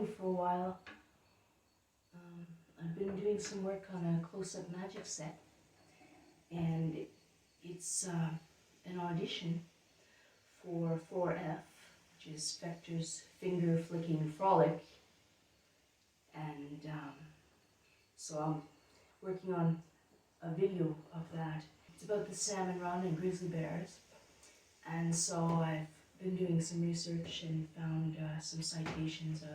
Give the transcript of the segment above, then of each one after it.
going for a while. I've been doing some work on a close-up magic set, and it's an audition for 4F, which is Vector's Finger Flicking Frolic, and so I'm working on a video of that. It's about the salmon run and grizzly bears, and so I've been doing some research and found some citations of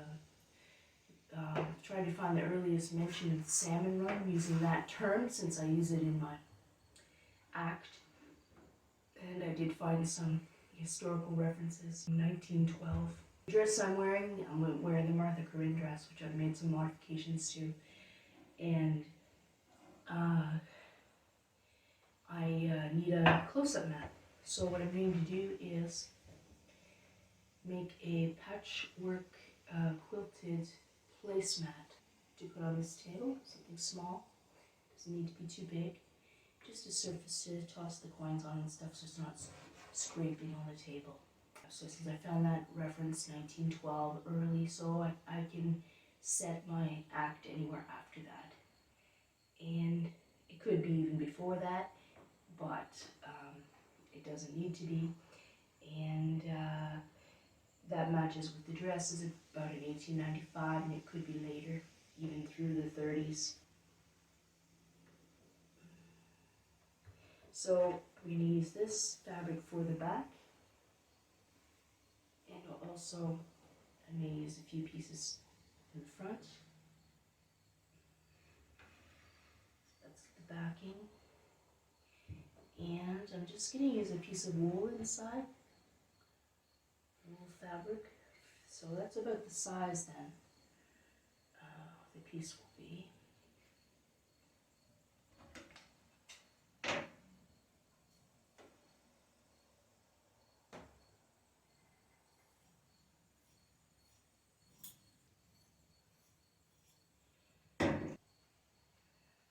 trying to find the earliest mention of the salmon run using that term, since I use it in my act. And I did find some historical references. In 1912. The dress I'm wearing the Martha Corinne dress, which I've made some modifications to. And I need a close-up mat. So what I'm going to do is make a patchwork quilted placemat to put on this table, something small, doesn't need to be too big, just a surface to toss the coins on and stuff so it's not scraping on the table. So since I found that reference 1912 early, so I can set my act anywhere after that. And it could be even before that, but it doesn't need to be. And that matches with the dress. Is about in 1895, and it could be later, even through the 30s. So we're going to use this fabric for the back, and also I may use a few pieces in the front. That's the backing. And I'm just going to use a piece of wool inside. Wool fabric, so that's about the size then the piece will be.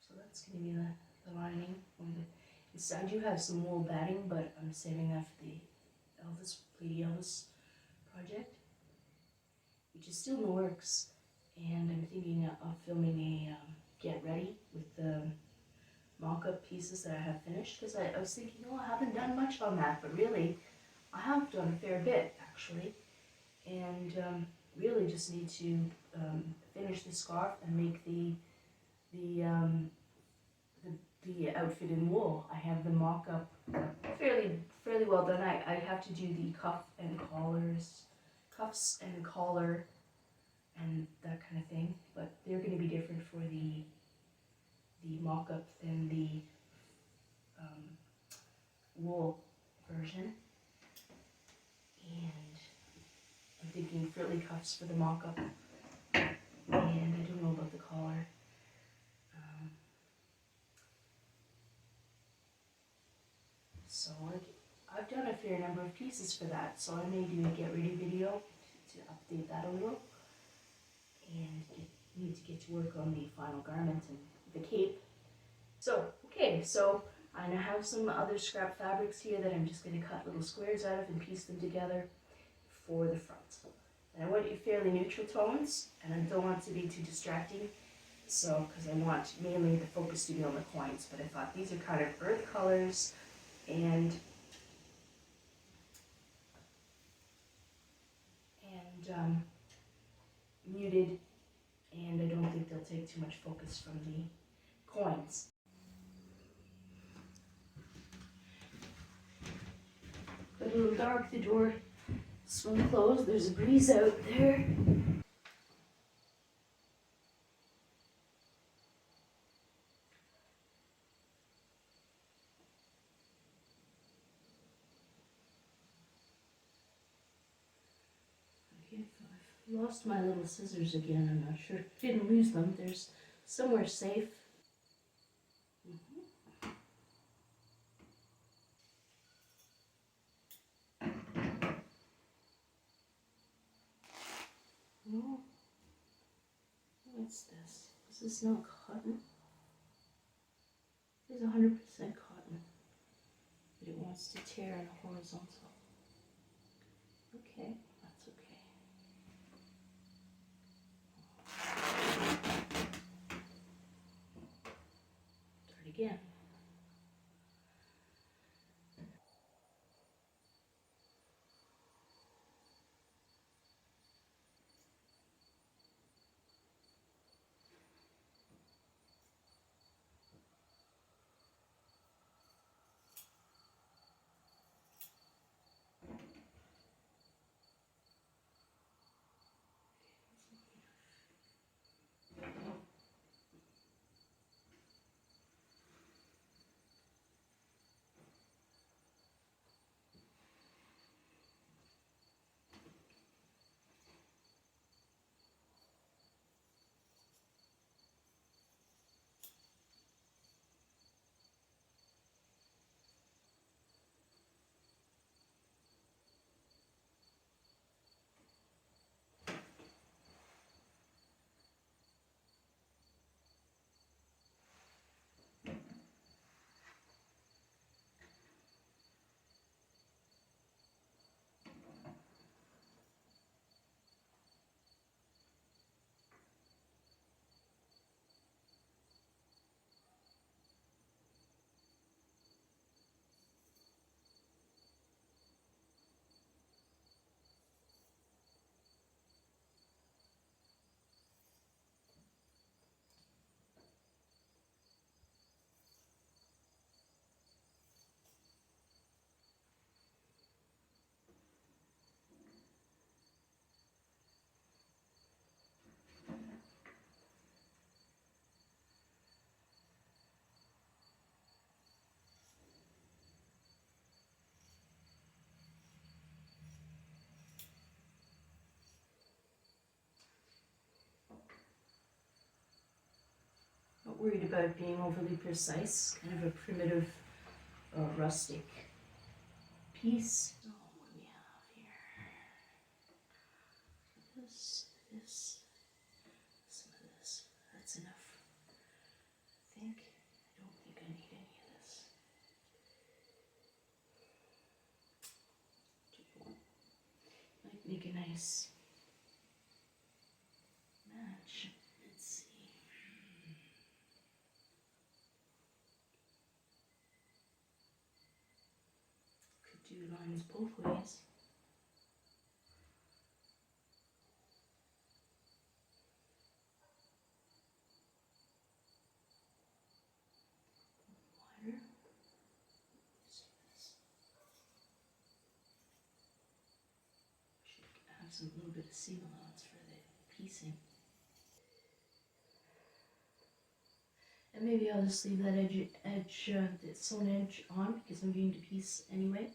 So that's going to be the lining. I do have some wool batting, but I'm saving that for the Lady Elvis project, which is still in the works, and I'm thinking of filming a get ready with the mock-up pieces that I have finished, because I was thinking, oh, I haven't done much on that, but really I have done a fair bit actually, and really just need to finish the scarf and make the outfit in wool. I have the mock-up fairly well done. I have to do the cuffs and collar and that kind of thing, but they're going to be different for the mock-up than the wool version. And I'm thinking frilly cuffs for the mock-up, and I don't know about the collar. So I've done a fair number of pieces for that, so I may do a get ready video to update that a little, and need to get to work on the final garment and the cape. So, okay, so I now have some other scrap fabrics here that I'm just going to cut little squares out of and piece them together for the front. And I want fairly neutral tones, and I don't want it to be too distracting, so because I want mainly the focus to be on the coins, but I thought these are kind of earth colors and muted, and I don't think they'll take too much focus from the coins. Got a little dark, the door swung closed, there's a breeze out there. I've lost my little scissors again, I'm not sure. Didn't lose them, there's somewhere safe. Oh, what's this? This is not cotton. It is 100% cotton, but it wants to tear in a horizontal. Okay, that's okay. again. Not worried about being overly precise, kind of a primitive, rustic piece. Oh, what do we have here? This, some of this. That's enough, I think. I don't think I need any of this. Might make a nice match. Let's see. Could do lines both ways. Wider. Should have some little bit of seam allowance for the piecing. And maybe I'll just leave that the sewn edge on because I'm going to piece anyway.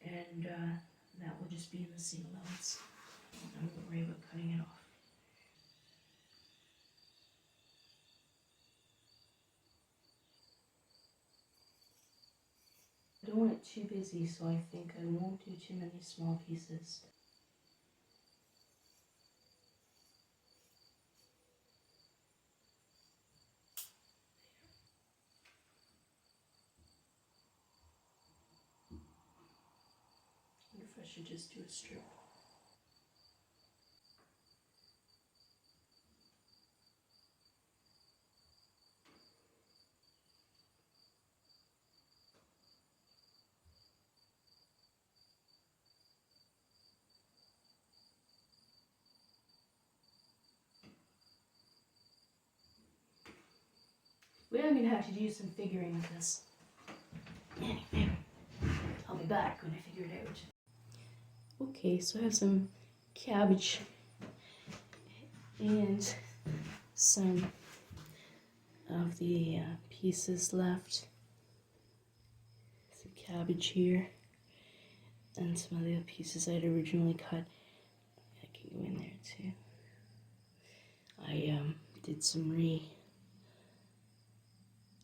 And that will just be in the seam allowance. I won't worry about cutting it off. I don't want it too busy, so I think I won't do too many small pieces. I wonder if I should just do a strip. We are going to have to do some figuring with this. Anyway, I'll be back when I figure it out. Okay, so I have some cabbage and some of the pieces left. Some cabbage here and some of the pieces I'd originally cut. I can go in there too. I did some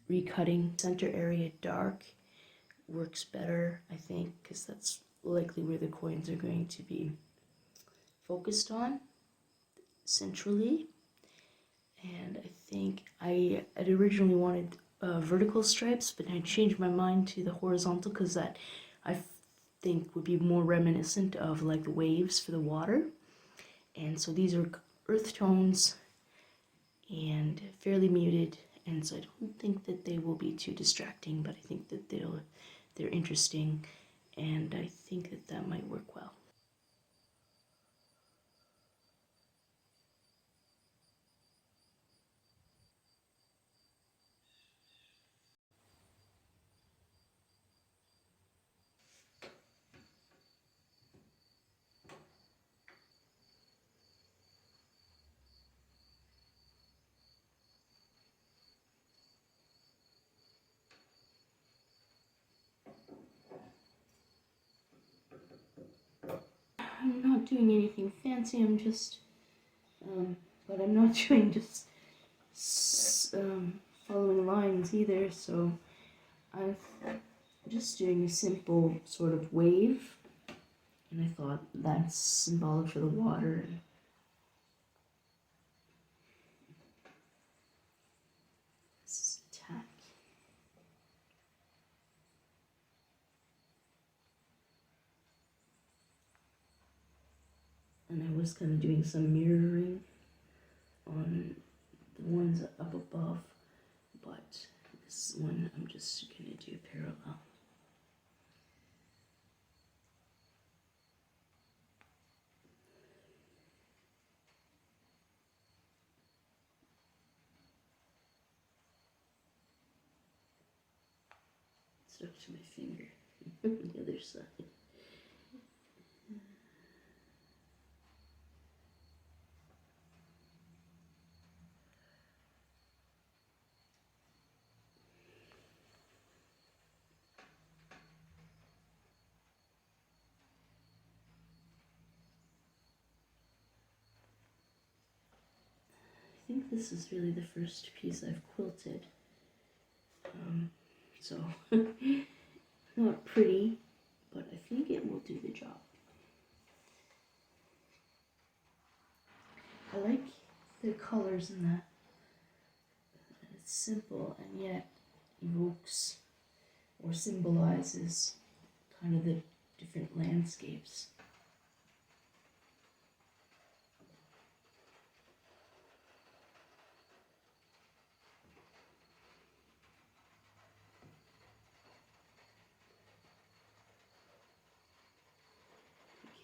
recutting. Center area dark works better, I think, because that's likely where the coins are going to be focused on centrally. And I think I had originally wanted vertical stripes, but I changed my mind to the horizontal because that I think would be more reminiscent of like the waves for the water. And so these are earth tones and fairly muted, and so I don't think that they will be too distracting, but I think that they're interesting, and I think that that might work well. I'm not doing anything fancy, but I'm not doing just following lines either, so I'm just doing a simple sort of wave, and I thought that's symbolic for the water. This is tack. And I was kind of doing some mirroring on the ones up above, but this one I'm just gonna do parallel. Stuck to my finger. The other side. I think this is really the first piece I've quilted. So, not pretty, but I think it will do the job. I like the colors in that. It's simple and yet evokes or symbolizes kind of the different landscapes.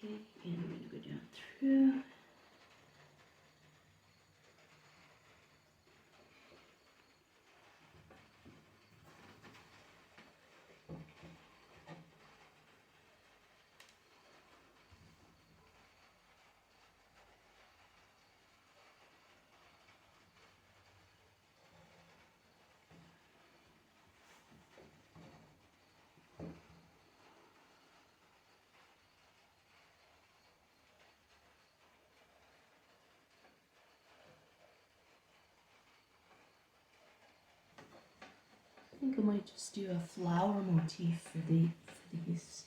Okay, and I'm going to go down through. I think I might just do a flower motif for these.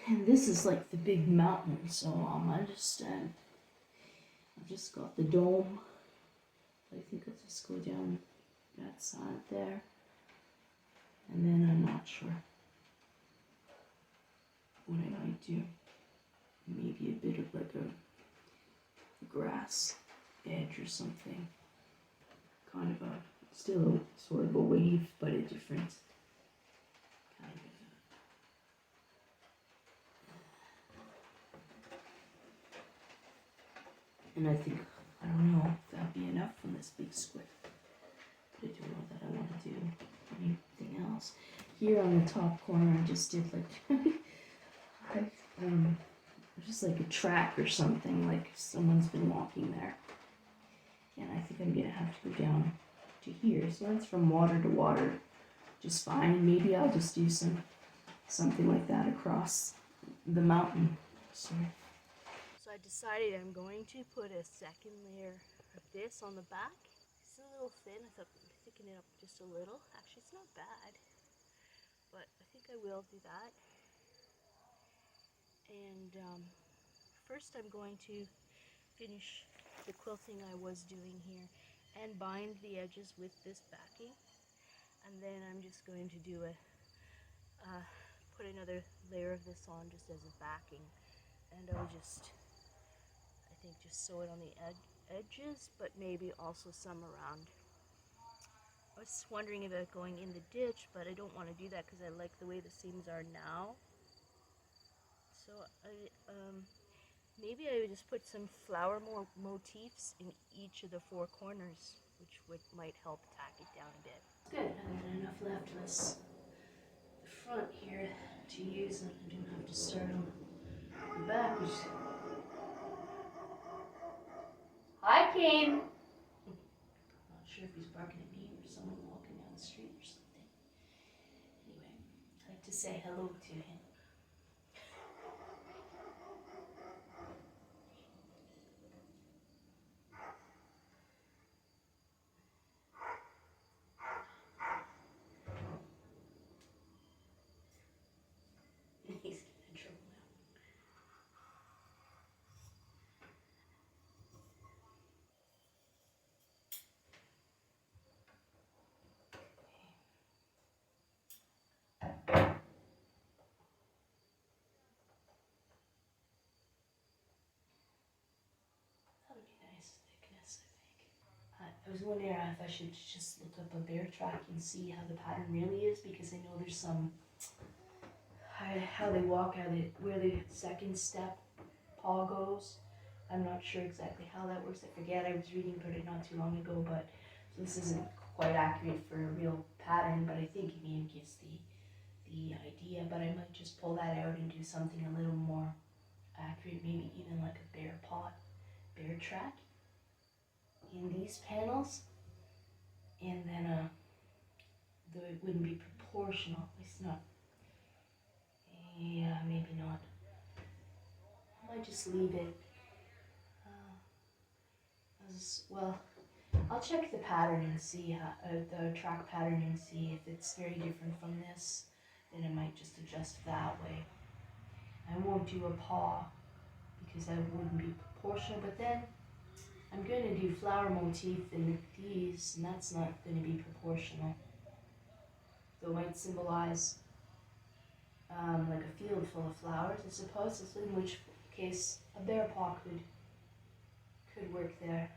And this is like the big mountain, so I've just got the dome. I think I'll just go down that side there, and then I'm not sure what I might do. Maybe a bit of like a grass edge or something. Kind of a, still a, sort of a wave, but a different kind of. And I think, I don't know if that'll be enough from this big square. But I don't know that I want to do anything else. Here on the top corner, I just did like, just like a track or something, like someone's been walking there. And I think I'm gonna have to go down to here. So that's from water to water, just fine. And maybe I'll just do something like that across the mountain. So I decided I'm going to put a second layer of this on the back. It's a little thin. I thought I'd thicken it up just a little. Actually, it's not bad, but I think I will do that. And first I'm going to finish the quilting I was doing here and bind the edges with this backing. And then I'm just going to do put another layer of this on just as a backing. And I think just sew it on the edges, but maybe also some around. I was wondering about going in the ditch, but I don't want to do that because I like the way the seams are now. So maybe I would just put some flower motifs in each of the four corners, which might help tack it down a bit. Good, I've got enough left with the front here to use, and I don't have to start on the back. Hi, Kane! Not sure if he's barking at me or someone walking down the street or something. Anyway, I like to say hello to him. He's getting in trouble now. That would be nice thickness, I think. I was wondering if I should just look up a bear track and see how the pattern really is, because I know there's some how they walk, where the second step paw goes. I'm not sure exactly how that works. I forget. I was reading about it not too long ago, but so this isn't quite accurate for a real pattern. But I think it maybe gives the idea. But I might just pull that out and do something a little more accurate, maybe even like a bear track in these panels, and then though it wouldn't be proportional. It's not. Yeah, maybe not. I might just leave it as well. I'll check the pattern and see how, the track pattern and see if it's very different from this. Then I might just adjust that way. I won't do a paw because that wouldn't be proportional. But then I'm going to do flower motif in these, and that's not going to be proportional. Though it might symbolize like a field full of flowers, I suppose. In which case a bear paw could work there.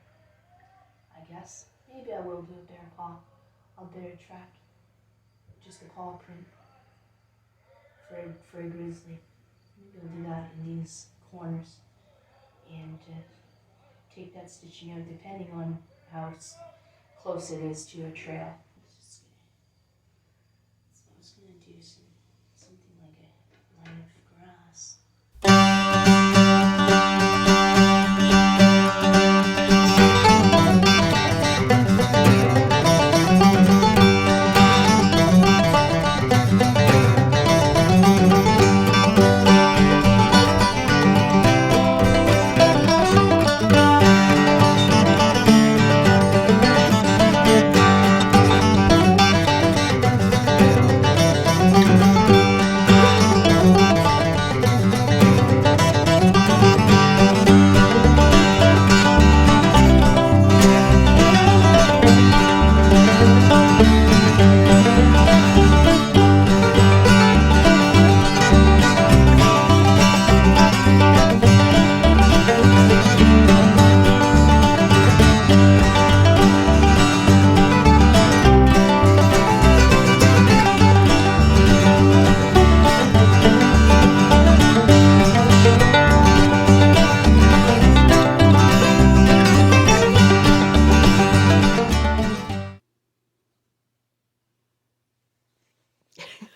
I guess. Maybe I will do a bear paw. I'll bear track. Just a paw print for a grizzly. Maybe I'll do that in these corners and take that stitching out depending on how close it is to a trail. So I was going to do something like a line of grass.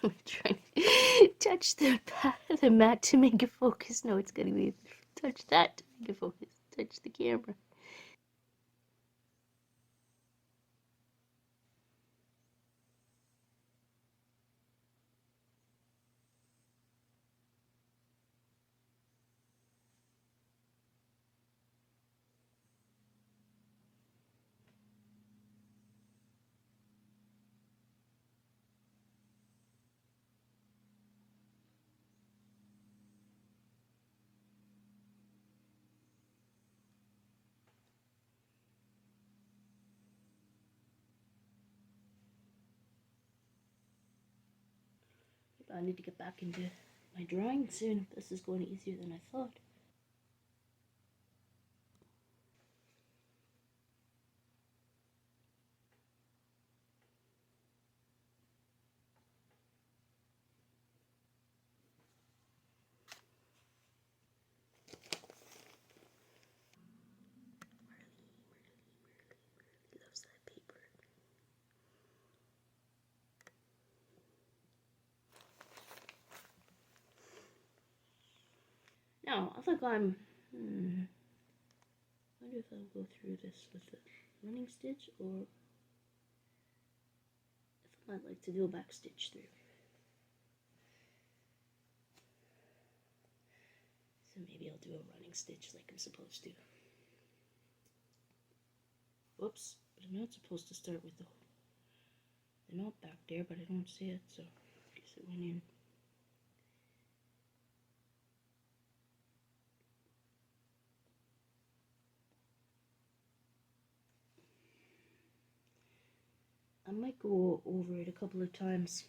I'm trying to touch the mat to make it focus. No, it's gonna be touch that to make it focus. Touch the camera. I need to get back into my drawing soon. This is going easier than I thought. Now, I think I'm, I wonder if I'll go through this with a running stitch, or if I might like to do a back stitch through. So maybe I'll do a running stitch like I'm supposed to. Whoops, but I'm not supposed to start with the knot back there, but I don't see it, so I guess it went in. I might go over it a couple of times,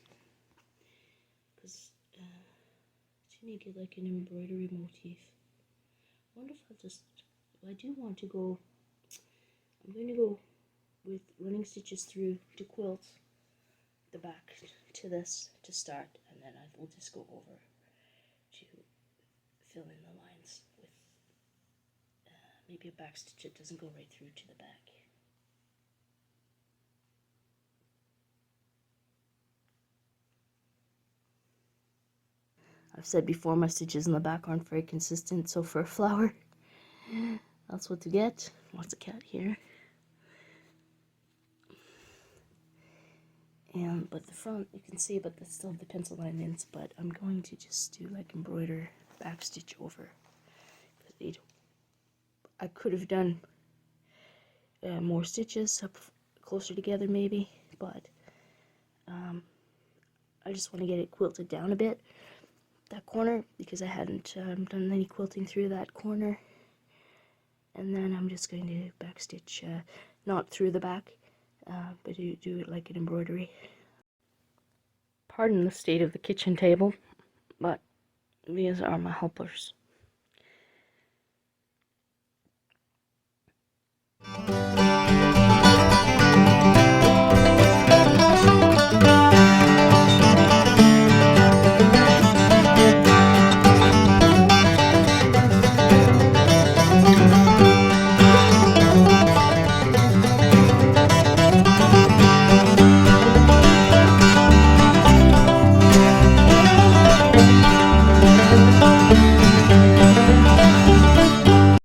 because you need to get like an embroidery motif. I wonder if I'll just, I do want to go, I'm going to go with running stitches through to quilt the back to this to start, and then I will just go over to fill in the lines with maybe a back stitch that doesn't go right through to the back. I've said before, my stitches in the back aren't very consistent, so for a flower, that's what to get. Lots of cat here. But the front, you can see, but still have the pencil line ends, but I'm going to just do like embroider back stitch over. I could have done more stitches up closer together maybe, but I just want to get it quilted down a bit, that corner, because I hadn't done any quilting through that corner. And then I'm just going to back stitch, not through the back, but do it like an embroidery. Pardon the state of the kitchen table, but these are my helpers.